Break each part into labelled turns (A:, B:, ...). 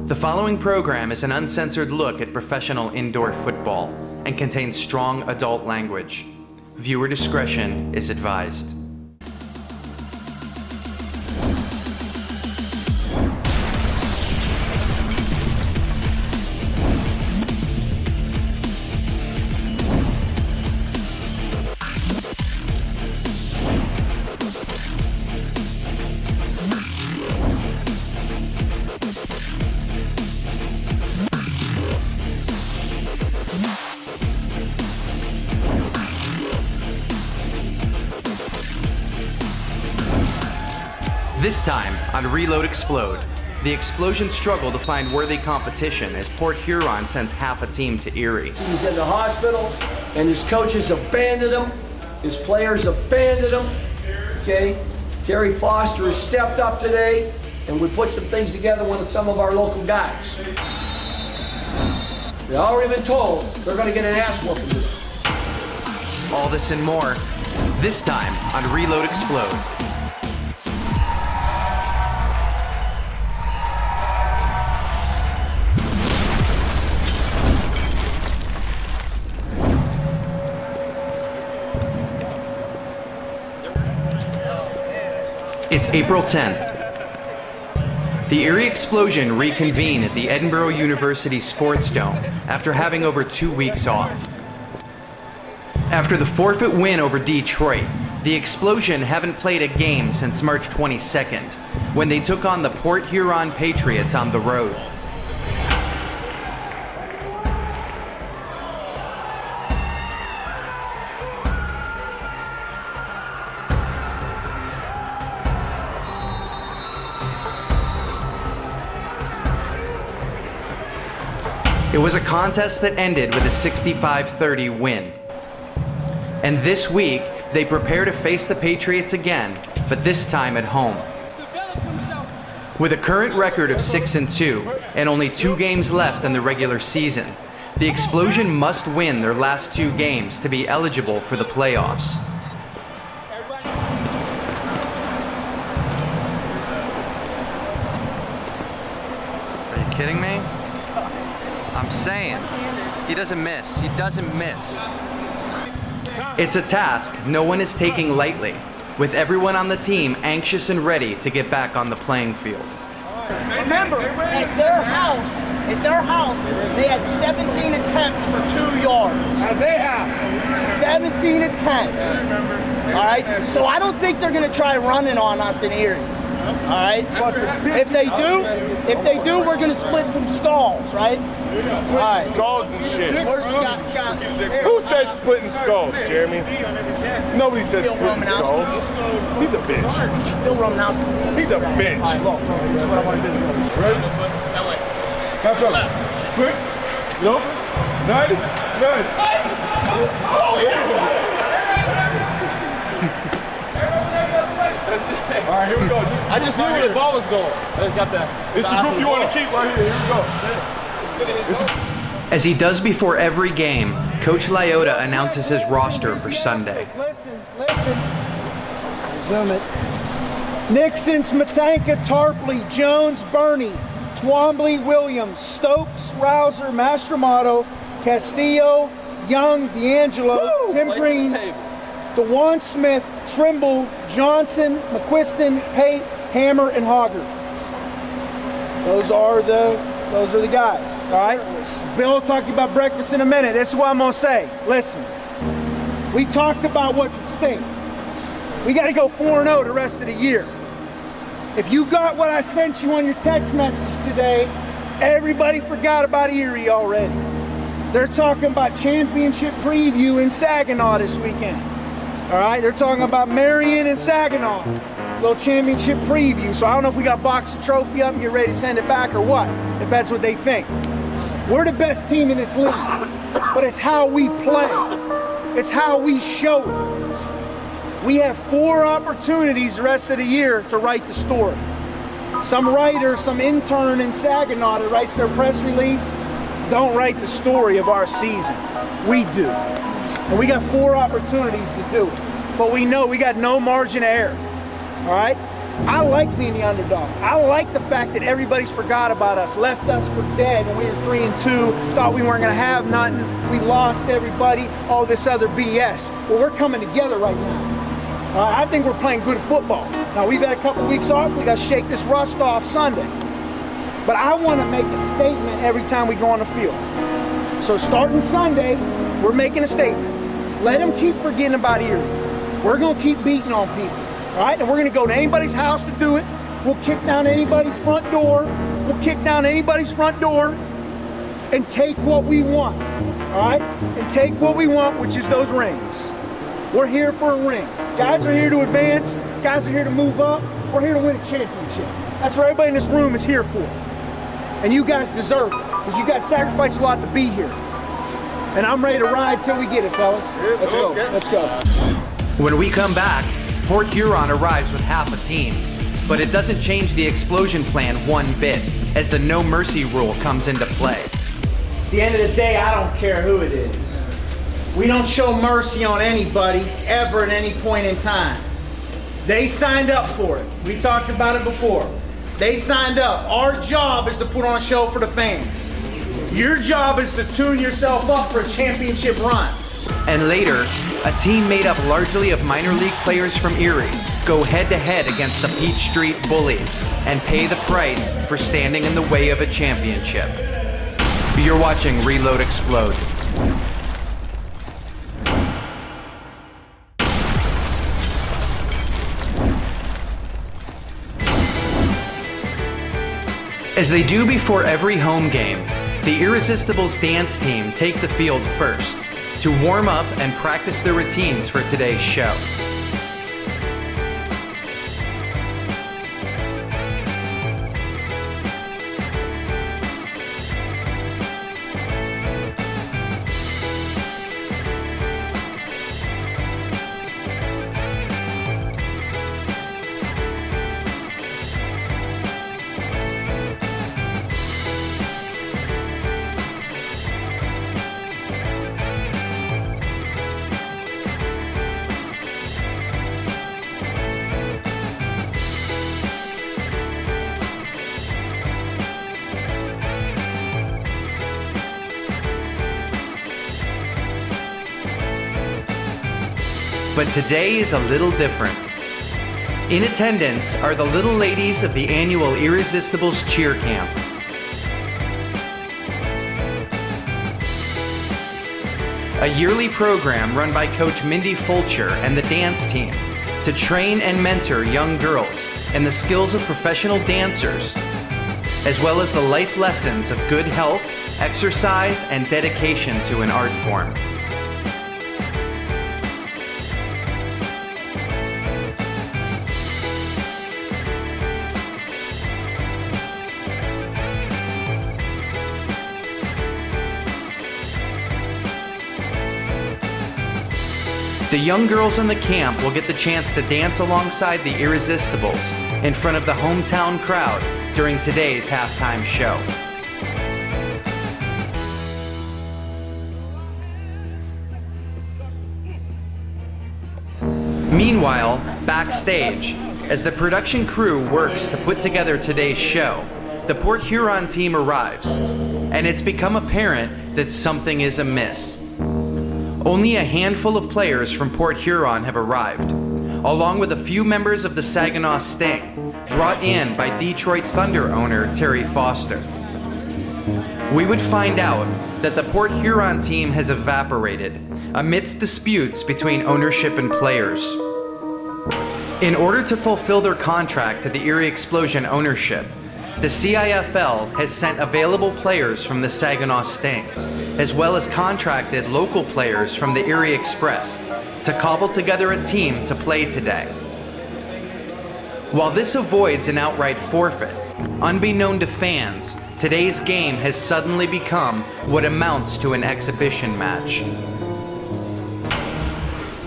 A: The following program is an uncensored look at professional indoor football and contains strong adult language. Viewer discretion is advised. This time on Reload Explode, the Explosion struggle to find worthy competition as Port Huron sends half a team to Erie.
B: He's in the hospital and his coaches abandoned him, his players abandoned him, okay? Terry Foster has stepped up today and we put some things together with some of our local guys. They've already been told they're gonna get an ass whooping today.
A: All this and more, this time on Reload Explode. It's April 10th. The Erie Explosion reconvene at the Edinburgh University Sports Dome after having over 2 weeks off. After the forfeit win over Detroit, the Explosion haven't played a game since March 22nd, when they took on the Port Huron Patriots on the road. It was a contest that ended with a 65-30 win. And this week, they prepare to face the Patriots again, but this time at home. With a current record of 6-2 and only 2 games left in the regular season, the Explosion must win their last 2 games to be eligible for the playoffs. Are you kidding me? I'm saying, he doesn't miss. He doesn't miss. It's a task no one is taking lightly, with everyone on the team anxious and ready to get back on the playing field.
C: Remember, at their house, they had 17 attempts for 2 yards.
D: And they have
C: 17 attempts. All right, so I don't think they're going to try running on us in Erie. All right. If they do, we're gonna split some skulls, right?
D: All right. Skulls and shit.
C: Where's Scott?
D: Who says splitting skulls, Jeremy? Nobody says splitting skulls. He's a bitch.
C: Bill Romanowski.
D: He's a bitch.
C: All right, look, this is what I want to do.
D: Ready?
E: That way.
D: Back up. Quick. Nope. Nine. Oh yeah. All right, here we go.
E: I just knew where the ball was going. I got that.
D: It's the group you want to keep right here. Here we go.
A: As he does before every game, Coach Lyota announces his roster for Sunday.
F: Listen. Zoom it. Nixon, Smetanka, Tarpley, Jones, Burney, Twombly, Williams, Stokes, Rouser, Mastromato, Castillo, Young, D'Angelo, Tim Green, DeJuan Smith, Trimble, Johnson, McQuiston, Pate, Hammer, and Hogger. Those are the guys, all right? Bill will talk to you about breakfast in a minute. This is what I'm gonna say. Listen, we talked about what's at stake. We gotta go 4-0 the rest of the year. If you got what I sent you on your text message today, everybody forgot about Erie already. They're talking about championship preview in Saginaw this weekend. All right, they're talking about Marion and Saginaw, little championship preview. So I don't know if we got box the trophy up and get ready to send it back or what, if that's what they think. We're the best team in this league, but it's how we play. It's how we show it. We have 4 opportunities the rest of the year to write the story. Some writer, some intern in Saginaw that writes their press release, don't write the story of our season. We do. And we got 4 opportunities to do it. But we know we got no margin of error. All right? I like being the underdog. I like the fact that everybody's forgot about us, left us for dead when we were 3-2, thought we weren't gonna have nothing, we lost everybody, all this other BS. Well, we're coming together right now. I think we're playing good football. Now, we've had a couple weeks off, we gotta shake this rust off Sunday. But I wanna make a statement every time we go on the field. So starting Sunday, we're making a statement. Let them keep forgetting about Erie. We're gonna keep beating on people. All right, and we're gonna go to anybody's house to do it. We'll kick down anybody's front door. We'll kick down anybody's front door and take what we want, all right? And take what we want, which is those rings. We're here for a ring. Guys are here to advance. Guys are here to move up. We're here to win a championship. That's what everybody in this room is here for. And you guys deserve it, because you guys sacrificed a lot to be here. And I'm ready to ride till we get it, fellas. Let's go, let's go.
A: When we come back, Port Huron arrives with half a team, but it doesn't change the explosion plan one bit, as the no mercy rule comes into play.
F: At the end of the day, I don't care who it is. We don't show mercy on anybody, ever at any point in time. They signed up for it. We talked about it before. They signed up. Our job is to put on a show for the fans. Your job is to tune yourself up for a championship run.
A: And later, a team made up largely of minor league players from Erie go head-to-head against the Peach Street Bullies and pay the price for standing in the way of a championship. You're watching Reload Explode. As they do before every home game, the Irresistibles dance team take the field first to warm up and practice their routines for today's show. But today is a little different. In attendance are the little ladies of the annual Irresistibles Cheer Camp. A yearly program run by Coach Mindy Fulcher and the dance team to train and mentor young girls in the skills of professional dancers, as well as the life lessons of good health, exercise, and dedication to an art form. The young girls in the camp will get the chance to dance alongside the Irresistibles in front of the hometown crowd during today's halftime show. Meanwhile, backstage, as the production crew works to put together today's show, the Port Huron team arrives, and it's become apparent that something is amiss. Only a handful of players from Port Huron have arrived, along with a few members of the Saginaw Sting, brought in by Detroit Thunder owner Terry Foster. We would find out that the Port Huron team has evaporated amidst disputes between ownership and players. In order to fulfill their contract to the Erie Explosion ownership, the CIFL has sent available players from the Saginaw Sting, as well as contracted local players from the Erie Express to cobble together a team to play today. While this avoids an outright forfeit, unbeknown to fans, today's game has suddenly become what amounts to an exhibition match.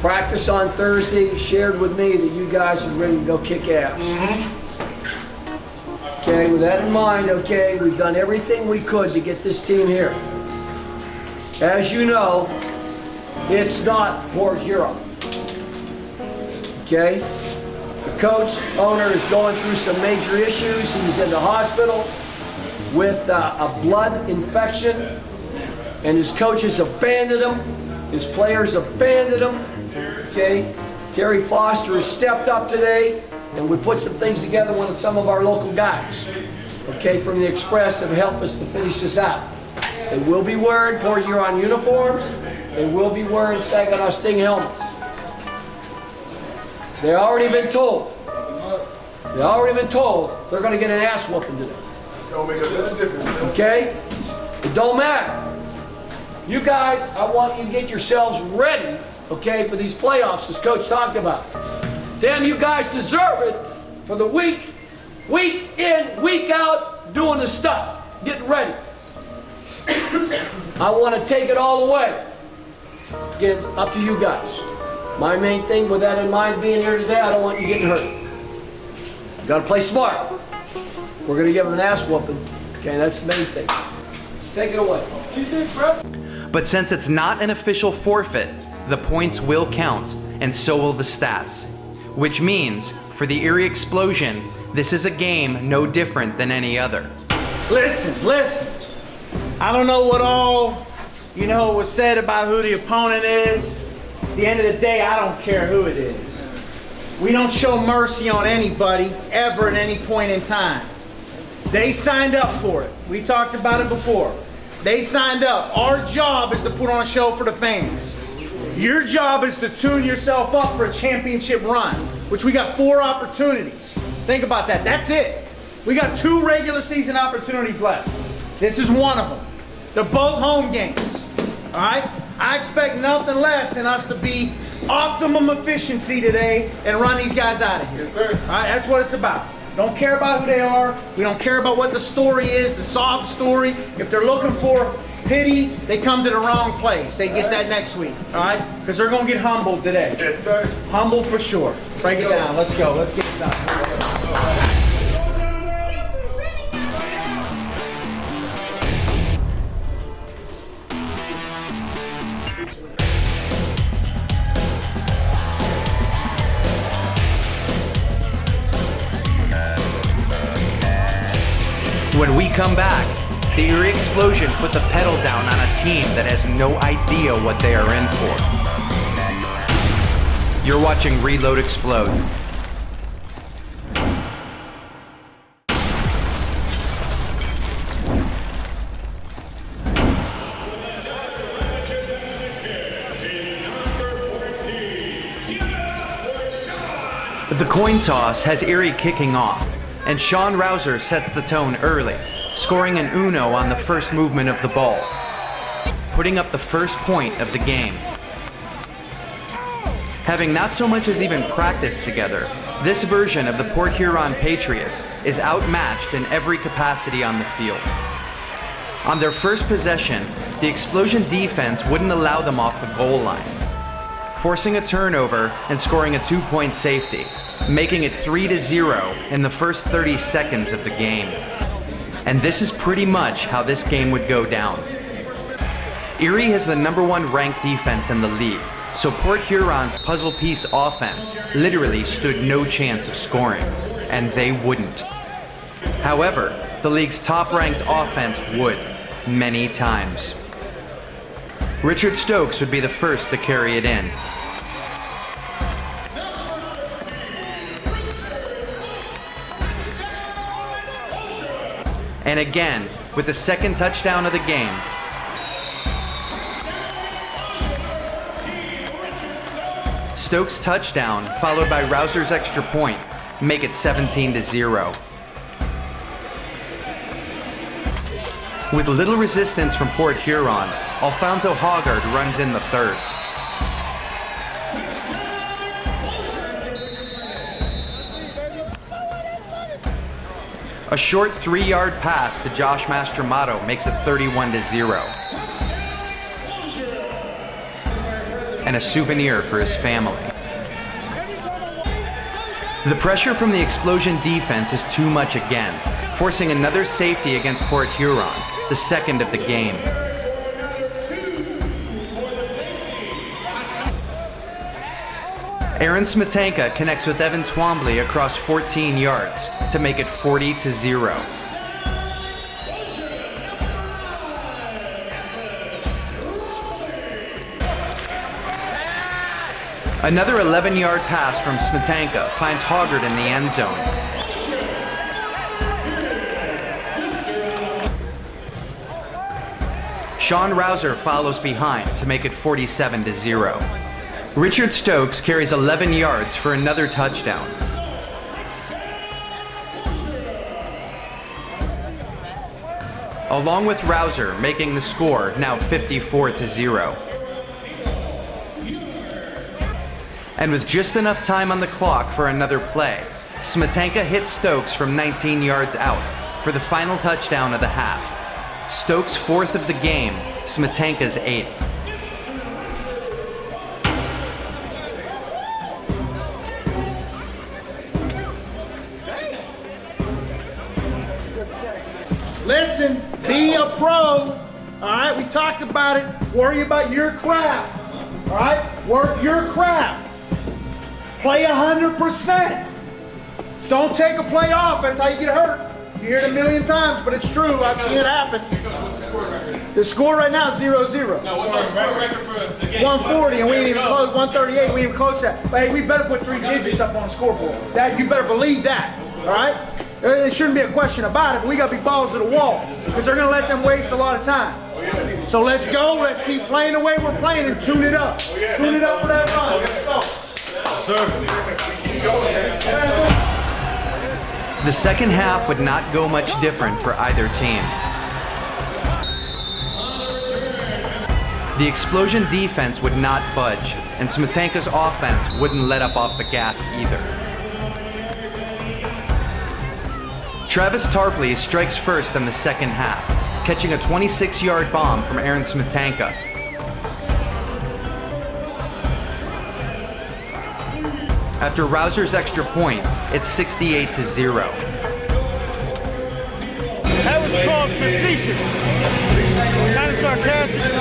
B: Practice on Thursday shared with me that you guys are ready to go kick ass. Okay, with that in mind, okay, we've done everything we could to get this team here. As you know, it's not Port Huron. Okay? The coach, owner, is going through some major issues. He's in the hospital with a blood infection, and his coaches abandoned him. His players abandoned him. Okay, Terry Foster has stepped up today, and we put some things together with some of our local guys, okay, from the Express, that help us to finish this out. They will be wearing Port Huron uniforms. They will be wearing Saginaw Sting helmets. They already been told. They already been told they're going to get an ass whooping today. Okay? It don't matter. You guys, I want you to get yourselves ready, okay, for these playoffs, as Coach talked about. Damn, you guys deserve it for the week in, week out, doing the stuff, getting ready. I want to take it all away. Again, up to you guys. My main thing with that in mind being here today, I don't want you getting hurt. You got to play smart. We're going to give them an ass whooping. Okay, that's the main thing. Take it away.
A: But since it's not an official forfeit, the points will count, and so will the stats. Which means, for the Erie Explosion, this is a game no different than any other.
F: Listen. I don't know what all, was said about who the opponent is. At the end of the day, I don't care who it is. We don't show mercy on anybody, ever at any point in time. They signed up for it. We talked about it before. They signed up. Our job is to put on a show for the fans. Your job is to tune yourself up for a championship run, which we got 4 opportunities. Think about that. That's it. We got 2 regular season opportunities left. This is one of them. They're both home games. All right? I expect nothing less than us to be optimum efficiency today and run these guys out of here.
D: Yes, sir.
F: All right? That's what it's about. Don't care about who they are. We don't care about what the story is, the sob story. If they're looking for pity, they come to the wrong place. They get that next week, all right? Because they're going to get humbled today.
D: Yes, sir.
F: Humbled for sure. Break it down. Let's go. Let's get it done.
A: When we come back, the Erie Explosion put the pedal down on a team that has no idea what they are in for. You're watching Reload Explode. The coin toss has Erie kicking off, and Sean Rouser sets the tone early, scoring an uno on the first movement of the ball, putting up the first point of the game. Having not so much as even practiced together, this version of the Port Huron Patriots is outmatched in every capacity on the field. On their first possession, the Explosion defense wouldn't allow them off the goal line, forcing a turnover and scoring a 2-point safety, making it 3-0 in the first 30 seconds of the game. And this is pretty much how this game would go down. Erie has the #1 ranked defense in the league, so Port Huron's puzzle piece offense literally stood no chance of scoring, and they wouldn't. However, the league's top-ranked offense would, many times. Richard Stokes would be the first to carry it in. And again, with the second touchdown of the game, Stokes' touchdown, followed by Rouser's extra point, make it 17-0. With little resistance from Port Huron, Alfonso Hoggard runs in the third. A short 3-yard pass to Josh Mastromato makes it 31-0. And a souvenir for his family. The pressure from the Explosion defense is too much again, forcing another safety against Port Huron, the second of the game. Aaron Smetanka connects with Evan Twombly across 14 yards to make it 40-0. Another 11-yard pass from Smetanka finds Hoggard in the end zone. Sean Rouser follows behind to make it 47-0. Richard Stokes carries 11 yards for another touchdown. Along with Rouser making the score now 54-0. And with just enough time on the clock for another play, Smetanka hits Stokes from 19 yards out for the final touchdown of the half. Stokes' 4th of the game, Smetanka's 8th.
F: Listen, be a pro. All right, we talked about it. Worry about your craft. All right, work your craft. Play 100%. Don't take a play off. That's how you get hurt. You hear it a million times, but it's true. I've seen it happen. The score right now is 0-0.
E: No, what's our score record for the game?
F: 140, and we ain't even close. 138, we ain't even close to that. But hey, we better put 3 digits up on the scoreboard. That you better believe that. All right. There shouldn't be a question about it, but we got to be balls to the wall because they're going to let them waste a lot of time. So let's go. Let's keep playing the way we're playing and tune it up. Tune it up for that run. Let's go.
A: The second half would not go much different for either team. The Explosion defense would not budge, and Smetanka's offense wouldn't let up off the gas either. Travis Tarpley strikes first in the second half, catching a 26-yard bomb from Aaron Smetanka. After Rouser's extra point, it's 68-0.
E: That was called facetious. Kind of sarcastic.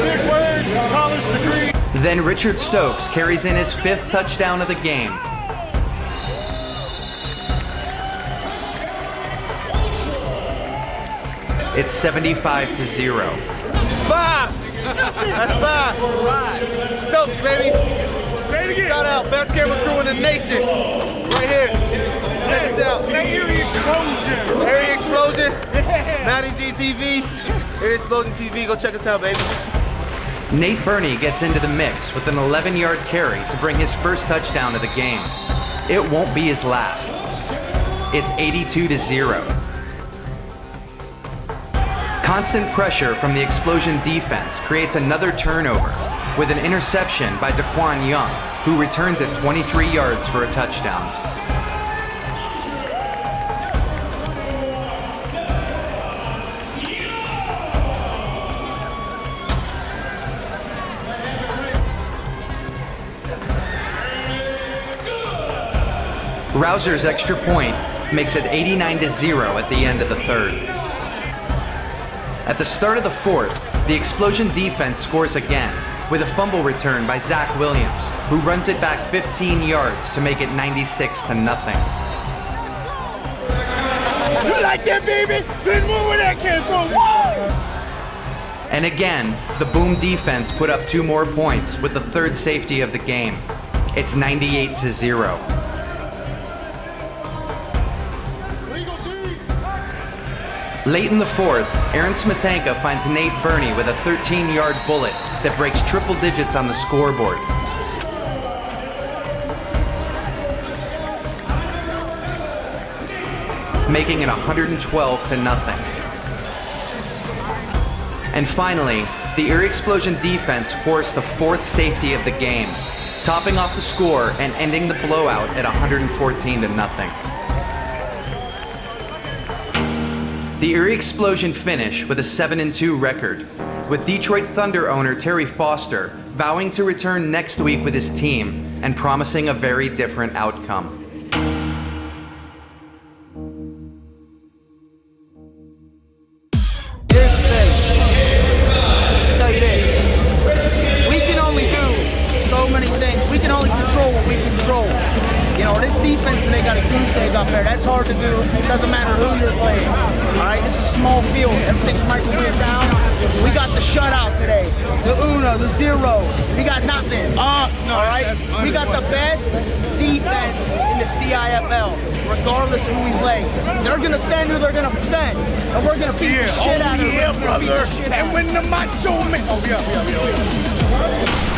E: Big words, college degree.
A: Then Richard Stokes carries in his 5th touchdown of the game. It's 75-0.
D: 5! That's 5. Stokes, baby.
E: Say it again.
D: Shout out, best camera crew in the nation. Right here. Check us out.
E: Say Erie Explosion.
D: Erie Explosion. MaddyGTV. Erie Explosion TV. Go check us out, baby.
A: Nate Burney gets into the mix with an 11-yard carry to bring his first touchdown of the game. It won't be his last. It's 82-0. Constant pressure from the Explosion defense creates another turnover with an interception by Daquan Young, who returns it 23 yards for a touchdown. Rouser's extra point makes it 89-0 at the end of the third. At the start of the 4th, the Explosion defense scores again with a fumble return by Zach Williams, who runs it back 15 yards to make it 96-0.
E: You like that, baby? Then move where that came from. Woo!
A: And again, the Boom defense put up 2 more points with the 3rd safety of the game. It's 98-0. Late in the 4th, Aaron Smetanka finds Nate Burney with a 13-yard bullet that breaks triple digits on the scoreboard. Making it 112-0. And finally, the Erie Explosion defense forced the 4th safety of the game, topping off the score and ending the blowout at 114-0. The Erie Explosion finish with a 7-2 record, with Detroit Thunder owner Terry Foster vowing to return next week with his team and promising a very different outcome.
C: Here's the thing. I'll tell you this. We can only do so many things. We can only control what we goose egg up there. That's hard to do. It doesn't matter who you're playing. All right, this is a small field. Everything's microwave down. We got the shutout today, the Uno, the zero. We got nothing. All right, we got the best defense in the CIFL, regardless of who we play. They're gonna send who they're gonna send, and we're gonna beat the shit out of them.
E: brother. And when the macho man. Oh, yeah.